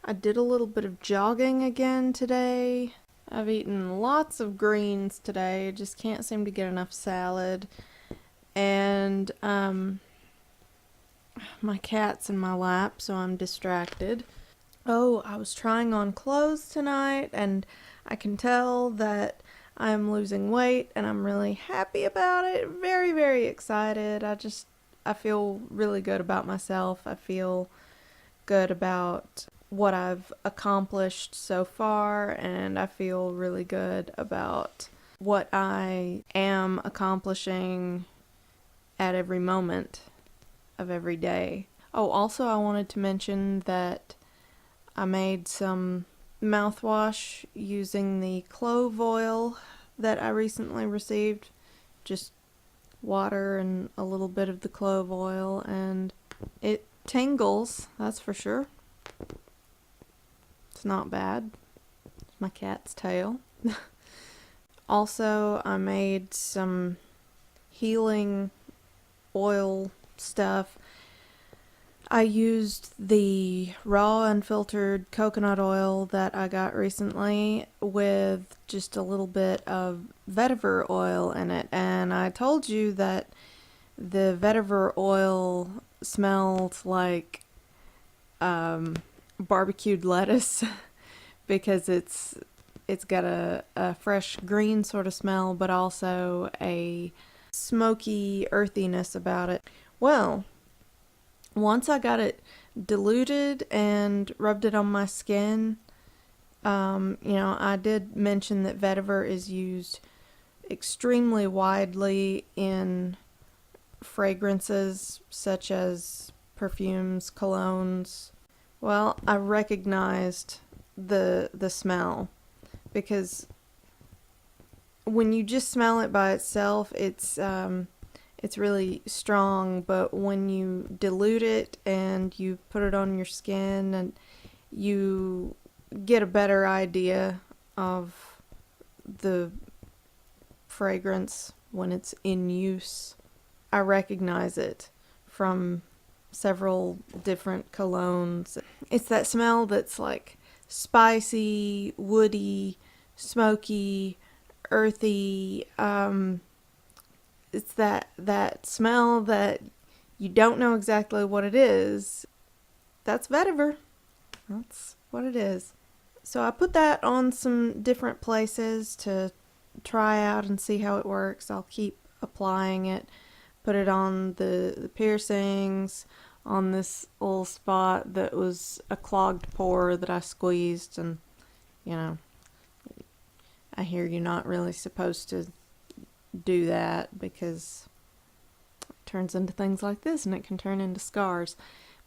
I did a little bit of jogging again today. I've eaten lots of greens today, just can't seem to get enough salad. And my cat's in my lap, so I'm distracted. Oh, I was trying on clothes tonight, and I can tell that I'm losing weight, and I'm really happy about it. Very, very excited. I feel really good about myself. I feel good about what I've accomplished so far, and I feel really good about what I am accomplishing at every moment of every day. Oh, also, I wanted to mention that I made some mouthwash using the clove oil that I recently received. Just water and a little bit of the clove oil, and it tingles, that's for sure. It's not bad. It's my cat's tail. Also, I made some healing oil stuff. I used the raw unfiltered coconut oil that I got recently with just a little bit of vetiver oil in it. And I told you that the vetiver oil smelled like barbecued lettuce because it's got a fresh green sort of smell, but also a smoky earthiness about it. Well, once I got it diluted and rubbed it on my skin, I did mention that vetiver is used extremely widely in fragrances such as perfumes, colognes. Well, I recognized the smell because when you just smell it by itself, it's really strong, but when you dilute it and you put it on your skin, and you get a better idea of the fragrance when it's in use. I recognize it from several different colognes. It's that smell that's like spicy, woody, smoky, earthy. It's that smell that you don't know exactly what it is. That's vetiver. That's what it is. So I put that on some different places to try out and see how it works. I'll keep applying it. Put it on the piercings, on this little spot that was a clogged pore that I squeezed, and I hear you're not really supposed to do that because it turns into things like this, and it can turn into scars.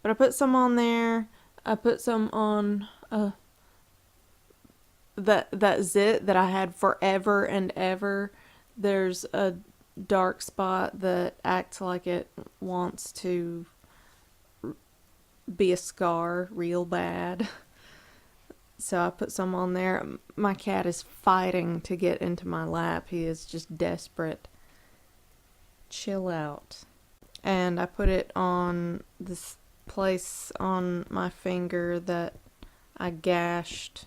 But I put some on there. I put some on that zit that I had forever and ever. There's a dark spot that acts like it wants to be a scar real bad. So I put some on there. My cat is fighting to get into my lap. He is just desperate. Chill out. And I put it on this place on my finger that I gashed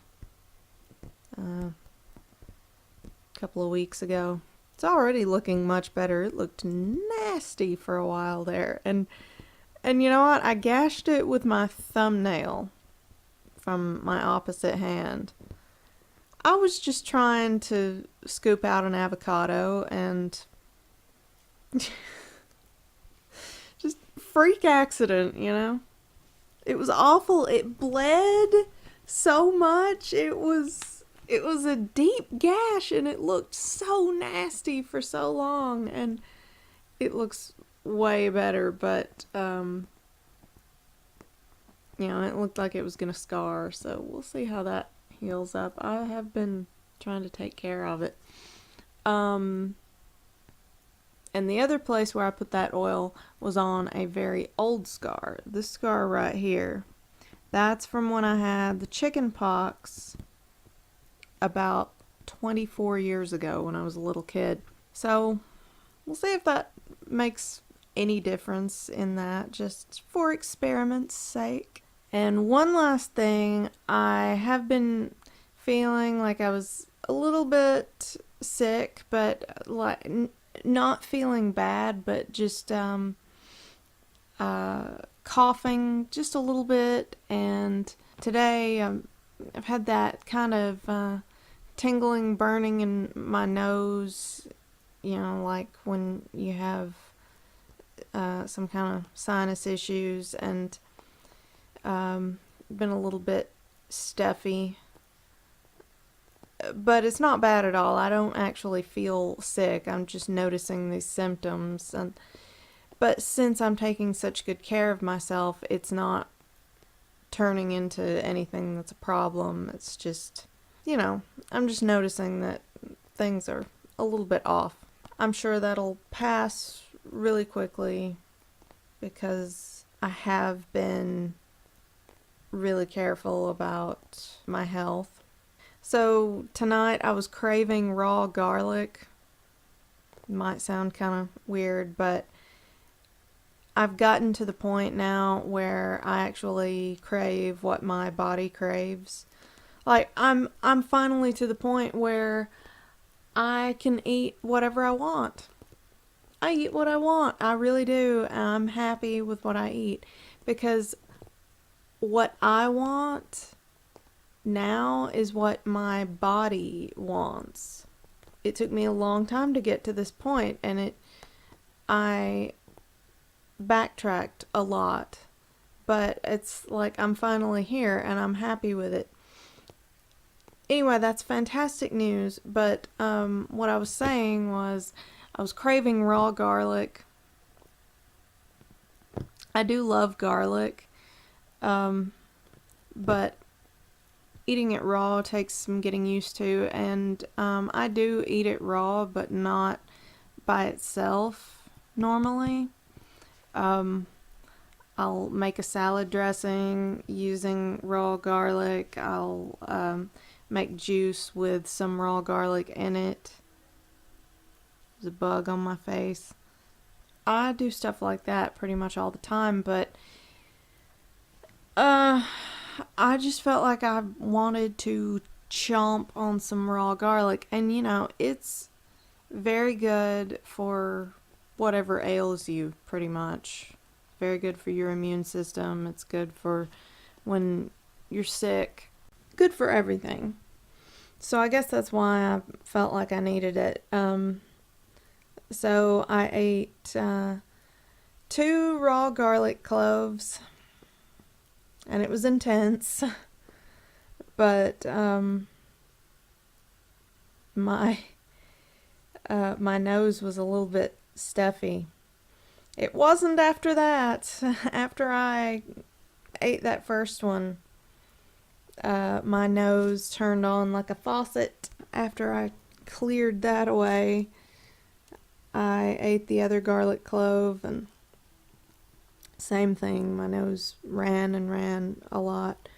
a couple of weeks ago. It's already looking much better. It looked nasty for a while there. And you know what? I gashed it with my thumbnail from my opposite hand. I was just trying to scoop out an avocado and just freak accident, It was awful. It bled so much. It was a deep gash, and it looked so nasty for so long, and it looks way better, but it looked like it was gonna scar, so we'll see how that heals up. I have been trying to take care of it. And the other place where I put that oil was on a very old scar. This scar right here. That's from when I had the chicken pox about 24 years ago when I was a little kid. So we'll see if that makes any difference in that, just for experiment's sake. And one last thing, I have been feeling like I was a little bit sick, but like not feeling bad, but just coughing just a little bit. And today I've had that kind of tingling, burning in my nose, you know, like when you have some kind of sinus issues, and been a little bit stuffy. But it's not bad at all. I don't actually feel sick. I'm just noticing these symptoms. But since I'm taking such good care of myself, it's not turning into anything that's a problem. It's just, you know, I'm just noticing that things are a little bit off. I'm sure that'll pass really quickly because I have been really careful about my health. So tonight I was craving raw garlic. Might sound kind of weird, but I've gotten to the point now where I actually crave what my body craves. Like I'm finally to the point where I can eat whatever I want. I eat what I want. I really do. And I'm happy with what I eat because what I want now is what my body wants. It took me a long time to get to this point, and I backtracked a lot, but it's like I'm finally here and I'm happy with it. Anyway, that's fantastic news, but what I was saying was I was craving raw garlic. I do love garlic, but eating it raw takes some getting used to, and I do eat it raw, but not by itself normally. I'll make a salad dressing using raw garlic. I'll make juice with some raw garlic in it. There's a bug on my face. I do stuff like that pretty much all the time, but I just felt like I wanted to chomp on some raw garlic, and you know, it's very good for whatever ails you, pretty much. Very good for your immune system. It's good for when you're sick. Good for everything. So I guess that's why I felt like I needed it. So I ate 2 raw garlic cloves, and it was intense. But my my nose was a little bit stuffy. It wasn't after that. After I ate that first one, my nose turned on like a faucet. After I cleared that away, I ate the other garlic clove, and same thing. My nose ran and ran a lot.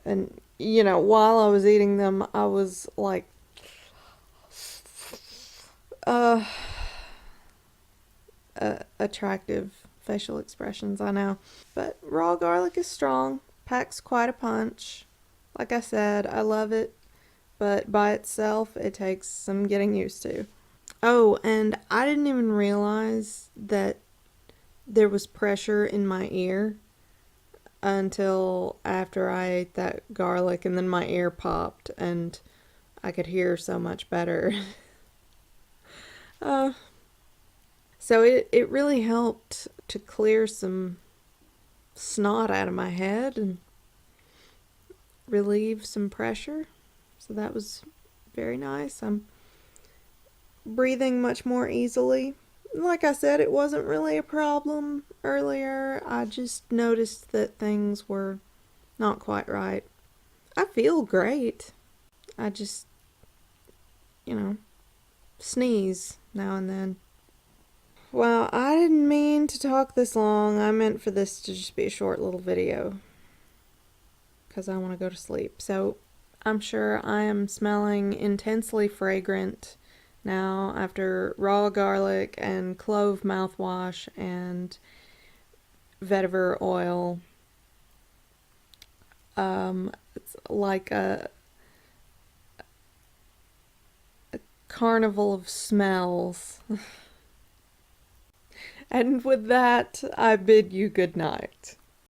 And, you know, while I was eating them, I was like, attractive facial expressions, I know. But raw garlic is strong, packs quite a punch. Like I said, I love it, but by itself, it takes some getting used to. Oh, and I didn't even realize that there was pressure in my ear until after I ate that garlic, and then my ear popped and I could hear so much better. So it really helped to clear some snot out of my head and relieve some pressure. So that was very nice. I'm breathing much more easily. Like I said, it wasn't really a problem earlier. I just noticed that things were not quite right. I feel great. I just, you know, sneeze now and then. Well, I didn't mean to talk this long. I meant for this to just be a short little video because I want to go to sleep. So I'm sure I am smelling intensely fragrant now after raw garlic and clove mouthwash and vetiver oil. It's like a carnival of smells. And with that, I bid you good night.